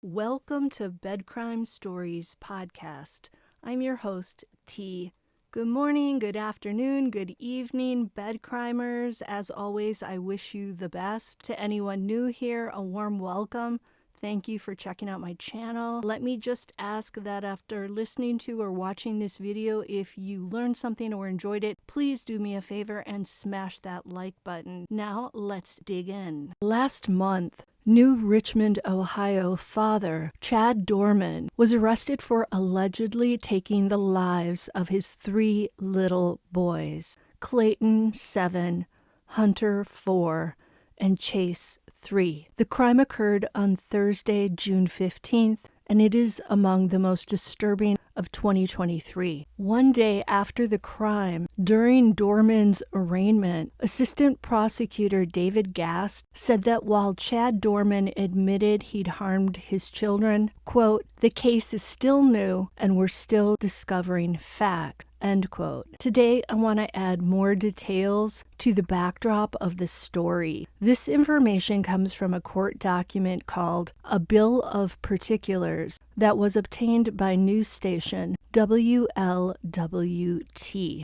Welcome to Bed Crime Stories podcast. I'm your host, T. Good morning, good afternoon, good evening, bed crimers. As always, I wish you the best. To anyone new here, a warm welcome. Thank you for checking out my channel. Let me just ask that after listening to or watching this video, if you learned something or enjoyed it, please do me a favor and smash that like button. Now, let's dig in. Last month, New Richmond, Ohio father Chad Doerman was arrested for allegedly taking the lives of his 3 little boys, Clayton, 7, Hunter, 4, and Chase, 3. The crime occurred on Thursday, June 15th, and it is among the most disturbing of 2023. One day after the crime, during Doerman's arraignment, Assistant Prosecutor David Gast said that while Chad Doerman admitted he'd harmed his children, quote, "The case is still new and we're still discovering facts." End quote. Today, I want to add more details to the backdrop of the story. This information comes from a court document called A Bill of Particulars that was obtained by news station WLWT.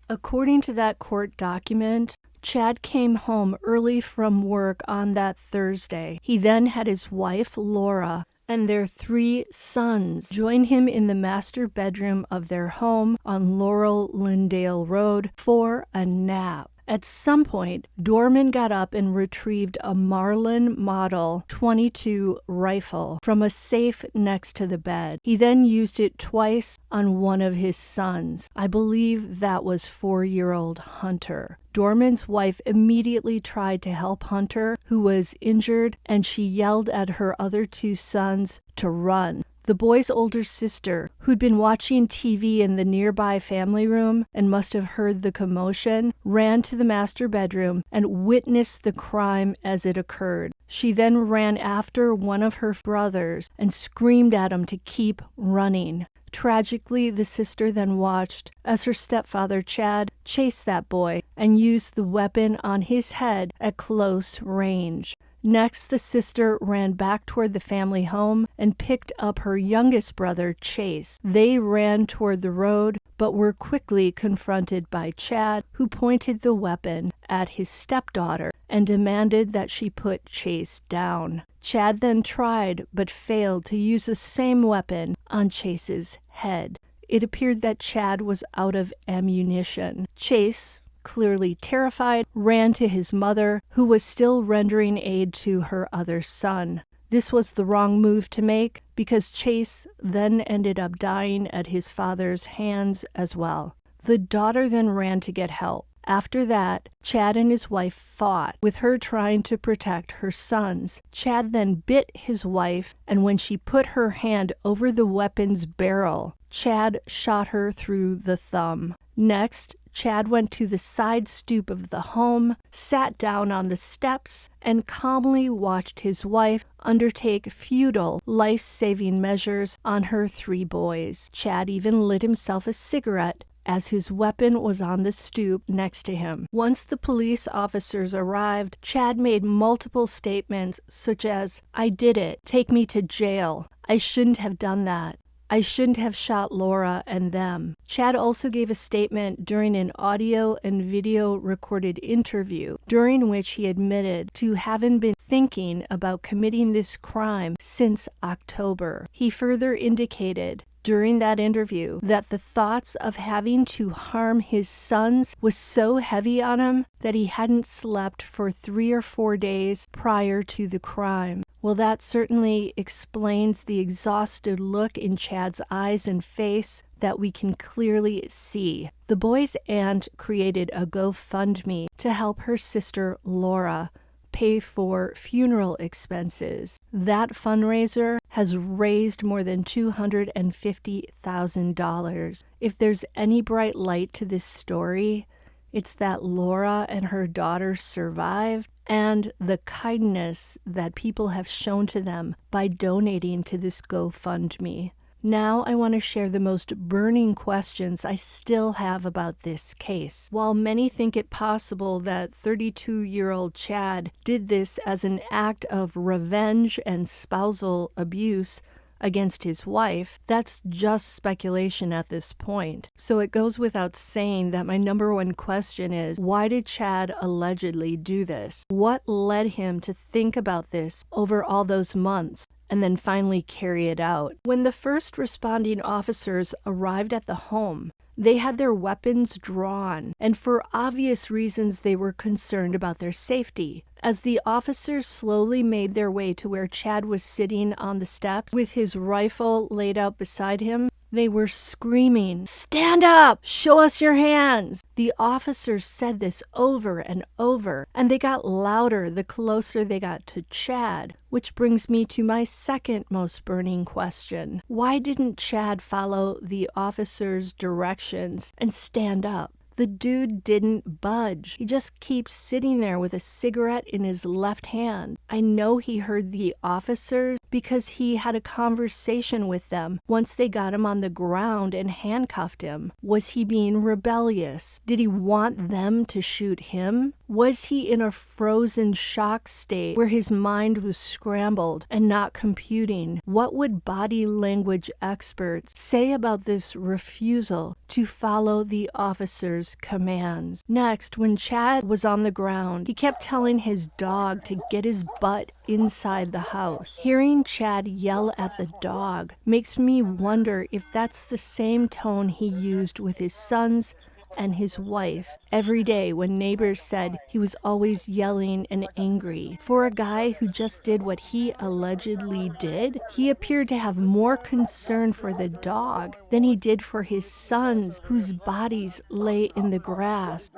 According to that court document, Chad came home early from work on that Thursday. He then had his wife, Laura, and their 3 sons join him in the master bedroom of their home on Laurel Lindale Road for a nap. At some point, Doerman got up and retrieved a Marlin Model 22 rifle from a safe next to the bed. He then used it twice on one of his sons. I believe that was 4-year-old Hunter. Doerman's wife immediately tried to help Hunter, who was injured, and she yelled at her other 2 sons to run. The boy's older sister, who'd been watching TV in the nearby family room and must have heard the commotion, ran to the master bedroom and witnessed the crime as it occurred. She then ran after one of her brothers and screamed at him to keep running. Tragically, the sister then watched as her stepfather, Chad, chased that boy and used the weapon on his head at close range. Next, the sister ran back toward the family home and picked up her youngest brother, Chase. They ran toward the road, but were quickly confronted by Chad, who pointed the weapon at his stepdaughter and demanded that she put Chase down. Chad then tried, but failed to use the same weapon on Chase's head. It appeared that Chad was out of ammunition. Chase, clearly terrified, ran to his mother, who was still rendering aid to her other son. This was the wrong move to make because Chase then ended up dying at his father's hands as well. The daughter then ran to get help. After that, Chad and his wife fought, with her trying to protect her sons. Chad then bit his wife, and when she put her hand over the weapon's barrel, Chad shot her through the thumb. Next, Chad went to the side stoop of the home, sat down on the steps, and calmly watched his wife undertake futile, life-saving measures on her 3 boys. Chad even lit himself a cigarette as his weapon was on the stoop next to him. Once the police officers arrived, Chad made multiple statements such as, "I did it. Take me to jail. I shouldn't have done that. I shouldn't have shot Laura and them." Chad also gave a statement during an audio and video recorded interview, during which he admitted to having been thinking about committing this crime since October. He further indicated during that interview that the thoughts of having to harm his sons was so heavy on him that he hadn't slept for 3 or 4 days prior to the crime. Well, that certainly explains the exhausted look in Chad's eyes and face that we can clearly see. The boy's aunt created a GoFundMe to help her sister Laura pay for funeral expenses. That fundraiser has raised more than $250,000. If there's any bright light to this story, it's that Laura and her daughter survived, and the kindness that people have shown to them by donating to this GoFundMe. Now I want to share the most burning questions I still have about this case. While many think it possible that 32-year-old Chad did this as an act of revenge and spousal abuse, against his wife, that's just speculation at this point. So it goes without saying that my number one question is, why did Chad allegedly do this? What led him to think about this over all those months and then finally carry it out? When the first responding officers arrived at the home, they had their weapons drawn, and for obvious reasons they were concerned about their safety. As the officers slowly made their way to where Chad was sitting on the steps with his rifle laid out beside him, they were screaming, "Stand up! Show us your hands!" The officers said this over and over, and they got louder the closer they got to Chad, which brings me to my second most burning question. Why didn't Chad follow the officers' directions and stand up? The dude didn't budge. He just keeps sitting there with a cigarette in his left hand. I know he heard the officers because he had a conversation with them once they got him on the ground and handcuffed him. Was he being rebellious? Did he want them to shoot him? Was he in a frozen shock state where his mind was scrambled and not computing? What would body language experts say about this refusal to follow the officer's commands? Next, when Chad was on the ground, he kept telling his dog to get his butt inside the house. Hearing Chad yell at the dog makes me wonder if that's the same tone he used with his sons and his wife every day when neighbors said he was always yelling and angry. For a guy who just did what he allegedly did, he appeared to have more concern for the dog than he did for his sons whose bodies lay in the grass.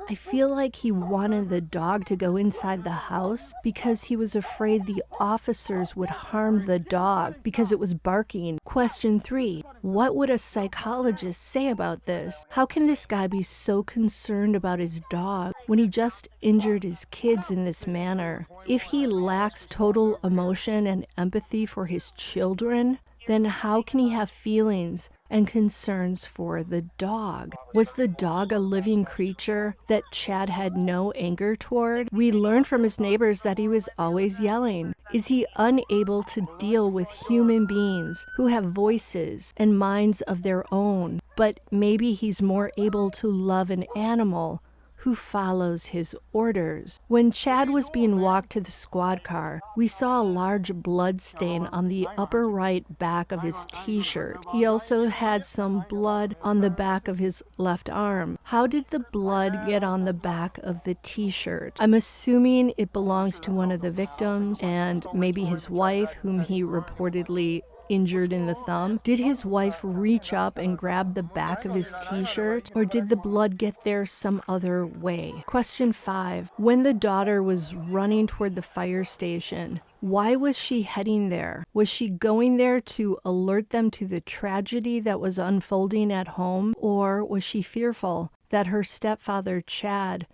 I feel like he wanted the dog to go inside the house because he was afraid the officers would harm the dog because it was barking. Question 3. What would a psychologist say about this? How can this guy be so concerned about his dog when he just injured his kids in this manner? If he lacks total emotion and empathy for his children, then how can he have feelings and concerns for the dog? Was the dog a living creature that Chad had no anger toward? We learned from his neighbors that he was always yelling. Is he unable to deal with human beings who have voices and minds of their own? But maybe he's more able to love an animal who follows his orders. When Chad was being walked to the squad car, we saw a large blood stain on the upper right back of his t-shirt. He also had some blood on the back of his left arm. How did the blood get on the back of the t-shirt? I'm assuming it belongs to one of the victims and maybe his wife, whom he reportedly injured in the thumb. Did his wife reach up and grab the back of his t-shirt, or did the blood get there some other way? Question 5. When the daughter was running toward the fire station, why was she heading there? Was she going there to alert them to the tragedy that was unfolding at home, or was she fearful that her stepfather, Chad,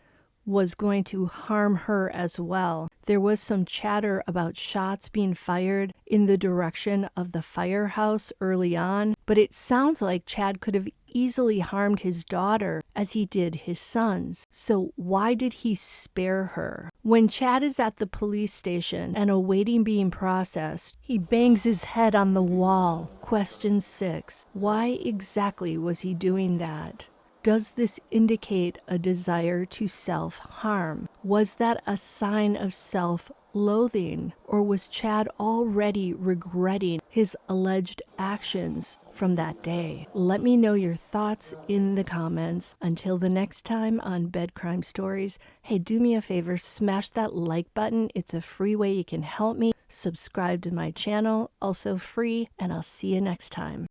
was going to harm her as well? There was some chatter about shots being fired in the direction of the firehouse early on, but it sounds like Chad could have easily harmed his daughter as he did his sons. So why did he spare her? When Chad is at the police station and awaiting being processed, he bangs his head on the wall. Question 6. Why exactly was he doing that? Does this indicate a desire to self-harm? Was that a sign of self-loathing? Or was Chad already regretting his alleged actions from that day? Let me know your thoughts in the comments. Until the next time on Bed Crime Stories, hey, do me a favor, smash that like button. It's a free way you can help me. Subscribe to my channel, also free, and I'll see you next time.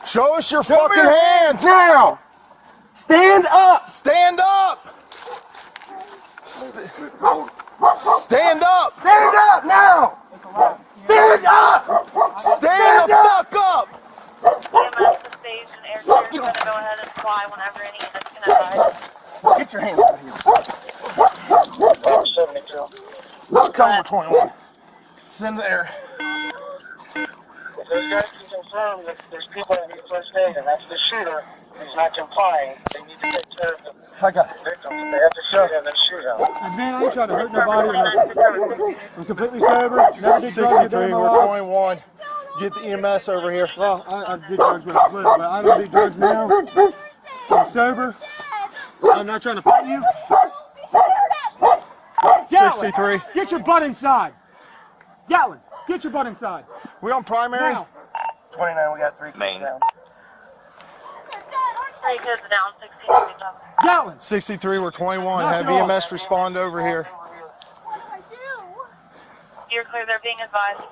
Show us your fucking hands now! Stand up! Stand up! Stand up! Stand up now! Stand up! Stand the fuck up! EMS to stage and air crews are going to go ahead and fly whenever any units can advise. Get your hands out of here. 72. Caliber 21. Send the air. Those guys confirm that there's people that need first aid, and that's the shooter who's not complying. They need to take care of the victims. They have to shoot him and shoot him. Man, I ain't trying to hurt nobody or nothing. I'm completely sober. Never did drugs a day 63, in my we're life. 21. Get the EMS over here. Well, I did drugs when I was little, but I don't do drugs now. I'm sober. I'm not trying to fight you. 63. Get your butt inside. Gatlin, get your butt inside. We on primary? Now. 29, we got 3 kids down. 3 kids down, 63 down. Gatlin. 63, we're 21. Knock Have it off. EMS respond over here. You're clear, they're being advised.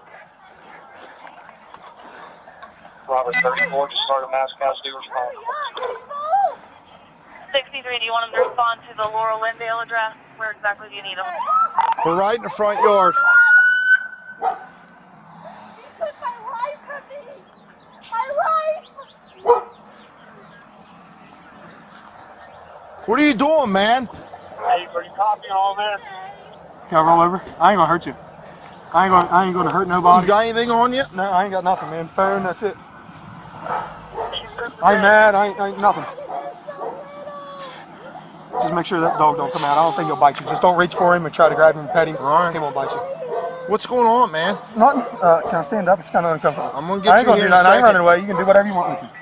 Robert 34, just started mass casualty response. 63, do you want them to respond to the Laurel Lindale address? Where exactly do you need them? We're right in the front yard. You took my life from me! My life! What are you doing, man? Hey, are you copying all this? Can I roll over? I ain't gonna hurt you. I ain't gonna hurt nobody. You got anything on you? No, I ain't got nothing, man. Phone, that's it. I ain't mad. I ain't nothing. Just make sure that dog don't come out. I don't think he'll bite you. Just don't reach for him and try to grab him and pet him. All right. He won't bite you. What's going on, man? Nothing. Can I stand up? It's kind of uncomfortable. I'm gonna I get ain't you gonna here do in a nothing. I ain't second. running away. You can do whatever you want with me.